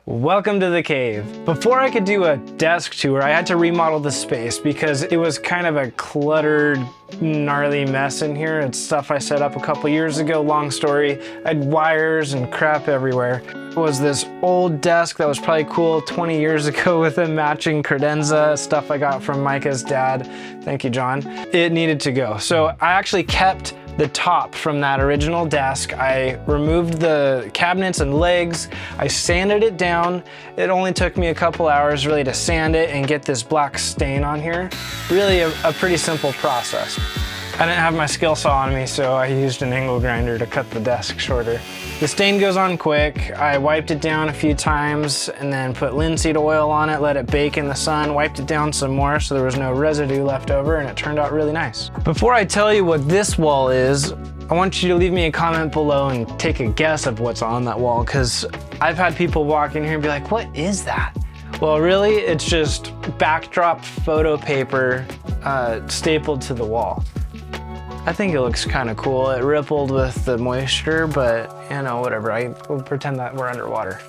Welcome to the cave. Before I could do a desk tour, I had to remodel the space because it was kind of a cluttered, gnarly mess in here. It's stuff I set up a couple years ago, long story. I had wires and crap everywhere. It was this old desk that was probably cool 20 years ago with a matching credenza, stuff I got from Mikah's dad. Thank you, John. It needed to go. So I actually kept the top from that original desk. I removed the cabinets and legs. I sanded it down. It only took me a couple hours really to sand it and get this black stain on here. Really a pretty simple process. I didn't have my skill saw on me, so I used an angle grinder to cut the desk shorter. The stain goes on quick. I wiped it down a few times and then put linseed oil on it, let it bake in the sun, wiped it down some more so there was no residue left over, and it turned out really nice. Before I tell you what this wall is, I want you to leave me a comment below and take a guess of what's on that wall, because I've had people walk in here and be like, what is that? Well, really, it's just backdrop photo paper stapled to the wall. I think it looks kind of cool. It rippled with the moisture, but you know, whatever. We'll pretend that we're underwater.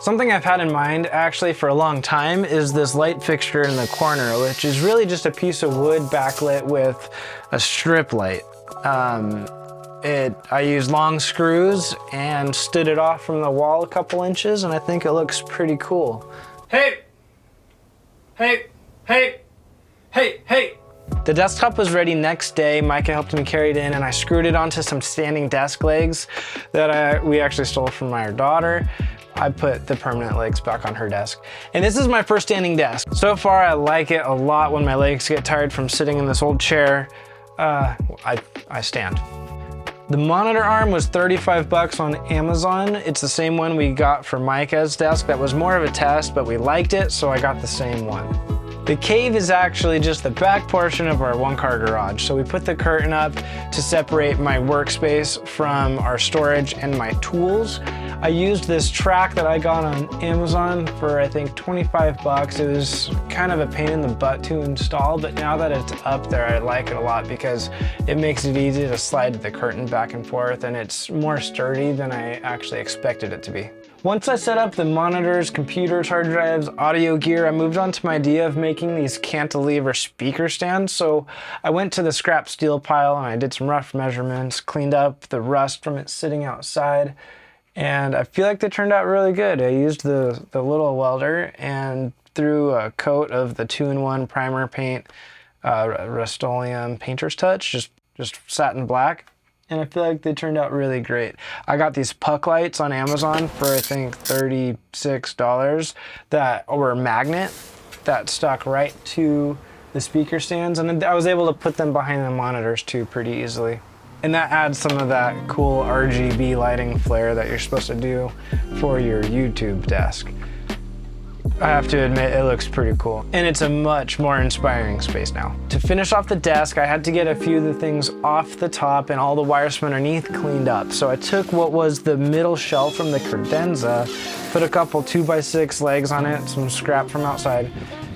Something I've had in mind actually for a long time is this light fixture in the corner, which is really just a piece of wood backlit with a strip light. I used long screws and stood it off from the wall a couple inches, and I think it looks pretty cool. Hey! Hey! Hey! Hey! Hey! The desktop was ready next day. Mikah helped me carry it in, and I screwed it onto some standing desk legs that we actually stole from my daughter. I put the permanent legs back on her desk. And this is my first standing desk. So far, I like it a lot. When my legs get tired from sitting in this old chair, I stand. The monitor arm was 35 bucks on Amazon. It's the same one we got for Mikah's desk. That was more of a test, but we liked it, so I got the same one. The cave is actually just the back portion of our one-car garage. So we put the curtain up to separate my workspace from our storage and my tools. I used this track that I got on Amazon for I think 25 bucks. It was kind of a pain in the butt to install, but now that it's up there, I like it a lot because it makes it easy to slide the curtain back and forth, and it's more sturdy than I actually expected it to be. Once I set up the monitors, computers, hard drives, audio gear, I moved on to my idea of making these cantilever speaker stands. So I went to the scrap steel pile and I did some rough measurements, cleaned up the rust from it sitting outside, and I feel like they turned out really good. I used the little welder and threw a coat of the 2-in-1 primer paint, Rust-Oleum Painter's Touch, just satin black. And I feel like they turned out really great. I got these puck lights on Amazon for I think $36 that were a magnet that stuck right to the speaker stands, and I was able to put them behind the monitors too pretty easily. And that adds some of that cool RGB lighting flair that you're supposed to do for your YouTube desk. I have to admit, it looks pretty cool. And it's a much more inspiring space now. To finish off the desk, I had to get a few of the things off the top and all the wires from underneath cleaned up. So I took what was the middle shelf from the credenza, put a couple 2x6 legs on it, some scrap from outside,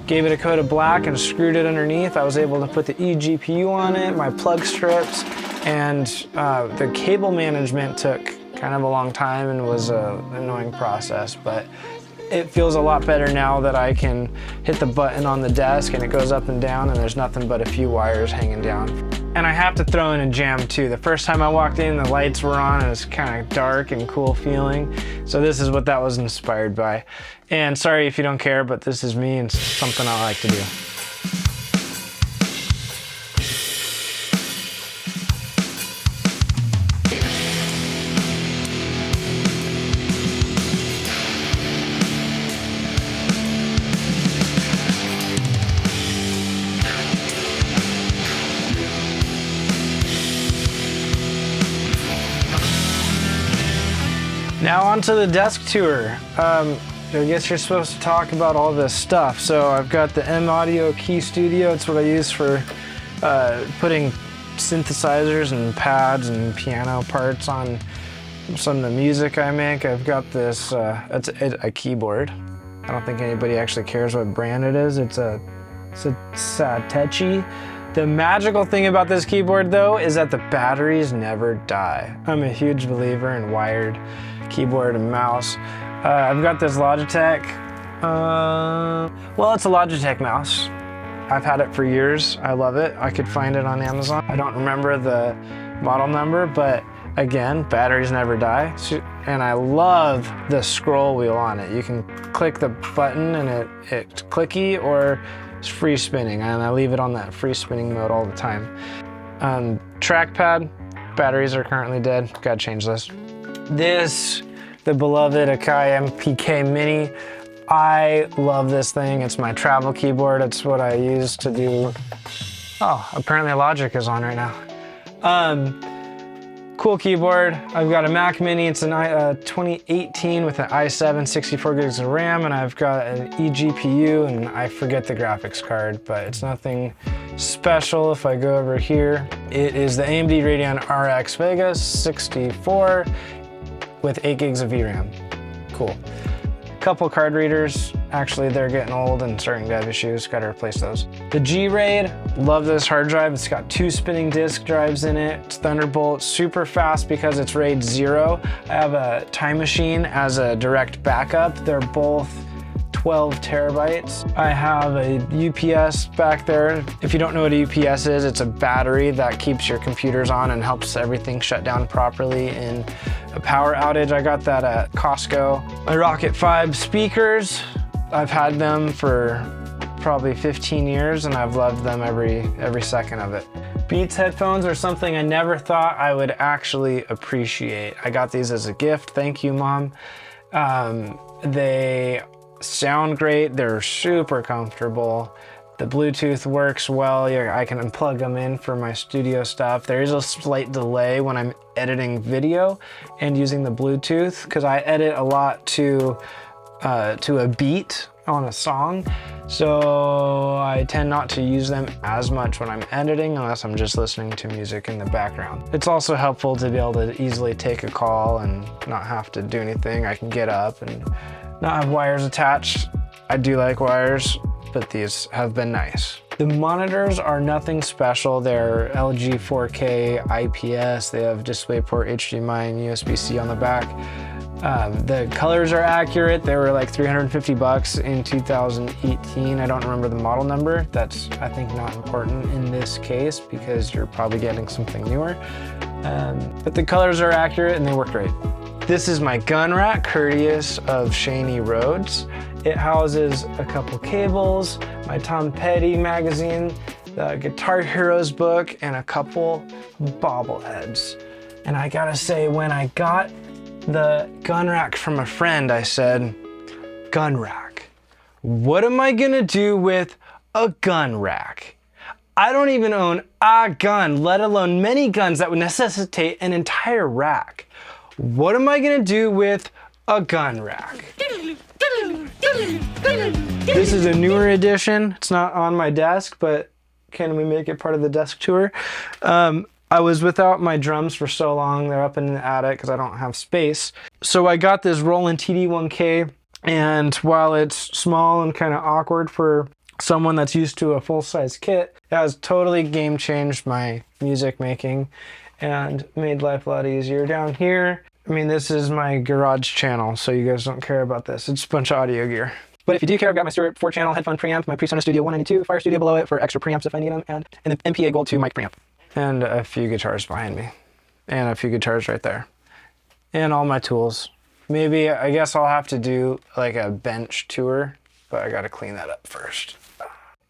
gave it a coat of black and screwed it underneath. I was able to put the eGPU on it, my plug strips, and the cable management took kind of a long time and was an annoying process, but it feels a lot better now that I can hit the button on the desk and it goes up and down and there's nothing but a few wires hanging down. And I have to throw in a jam too. The first time I walked in, the lights were on and it was kind of dark and cool feeling. So this is what that was inspired by. And sorry if you don't care, but this is me and something I like to do. Now onto the desk tour. I guess you're supposed to talk about all this stuff. So I've got the M Audio Key Studio. It's what I use for putting synthesizers and pads and piano parts on some of the music I make. I've got this, it's a keyboard. I don't think anybody actually cares what brand it is. It's a Satechi. The magical thing about this keyboard though is that the batteries never die. I'm a huge believer in wired keyboard and mouse. I've got this Logitech. Well, it's a Logitech mouse. I've had it for years. I love it. I could find it on Amazon. I don't remember the model number, but again, batteries never die. And I love the scroll wheel on it. You can click the button and it's clicky or it's free spinning, and I leave it on that free spinning mode all the time. Trackpad, batteries are currently dead. Gotta change this. The beloved Akai MPK Mini. I love this thing. It's my travel keyboard. It's what I use to do. Oh, apparently Logic is on right now. Cool keyboard. I've got a Mac Mini. It's an 2018 with an i7, 64 gigs of RAM, and I've got an eGPU, and I forget the graphics card, but it's nothing special. If I go over here, it is the AMD Radeon RX Vega 64 with 8 gigs of VRAM. Cool. Couple card readers, actually they're getting old and starting to have issues, gotta replace those. The G-Raid, love this hard drive. It's got 2 spinning disk drives in it. It's Thunderbolt, super fast because it's RAID 0. I have a Time Machine as a direct backup. They're both 12 terabytes. I have a UPS back there. If you don't know what a UPS is, it's a battery that keeps your computers on and helps everything shut down properly in a power outage. I got that at Costco. My Rocket 5 speakers, I've had them for probably 15 years and I've loved them every second of it. Beats headphones are something I never thought I would actually appreciate. I got these as a gift. Thank you, Mom. They sound great. They're super comfortable. The Bluetooth works well. I can unplug them in for my studio stuff. There is a slight delay when I'm editing video and using the Bluetooth because I edit a lot to a beat on a song. So I tend not to use them as much when I'm editing unless I'm just listening to music in the background. It's also helpful to be able to easily take a call and not have to do anything. I can get up and not have wires attached. I do like wires, but these have been nice. The monitors are nothing special. They're LG 4K IPS. They have DisplayPort, HDMI, and USB-C on the back. The colors are accurate. They were like 350 bucks in 2018. I don't remember the model number. That's, I think, not important in this case because you're probably getting something newer. But the colors are accurate and they work great. This is my gun rack, courteous of Shaney Rhodes. It houses a couple cables, my Tom Petty magazine, the Guitar Heroes book, and a couple bobbleheads. And I gotta say, when I got the gun rack from a friend, I said, gun rack, what am I gonna do with a gun rack? I don't even own a gun, let alone many guns that would necessitate an entire rack. What am I gonna do with a gun rack? This is a newer edition. It's not on my desk, but can we make it part of the desk tour? I was without my drums for so long. They're up in the attic because I don't have space. So I got this Roland TD1K, and while it's small and kind of awkward for someone that's used to a full-size kit, it has totally game changed my music making and made life a lot easier. Down here, I mean, this is my garage channel, so you guys don't care about this. It's a bunch of audio gear. But if you do care, I've got my Stewart 4-channel headphone preamp, my PreSonus Studio 192 Fire Studio below it for extra preamps if I need them, and the MPA Gold 2 mic preamp. And a few guitars behind me. And a few guitars right there. And all my tools. Maybe, I guess I'll have to do like a bench tour, but I gotta clean that up first.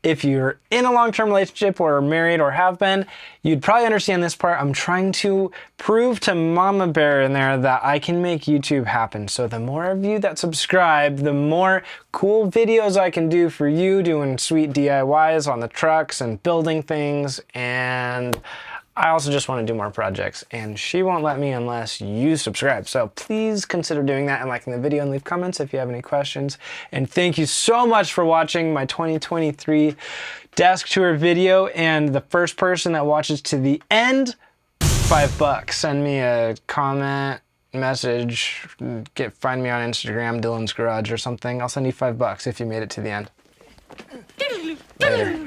If you're in a long-term relationship or are married or have been, you'd probably understand this part. I'm trying to prove to Mama Bear in there that I can make YouTube happen. So the more of you that subscribe, the more cool videos I can do for you, doing sweet DIYs on the trucks and building things. And I also just want to do more projects, and she won't let me unless you subscribe. So please consider doing that and liking the video and leave comments if you have any questions. And thank you so much for watching my 2023 desk tour video. And the first person that watches to the end, $5. Send me a comment, message, find me on Instagram, Dylan's Garage or something. I'll send you $5 if you made it to the end. Later.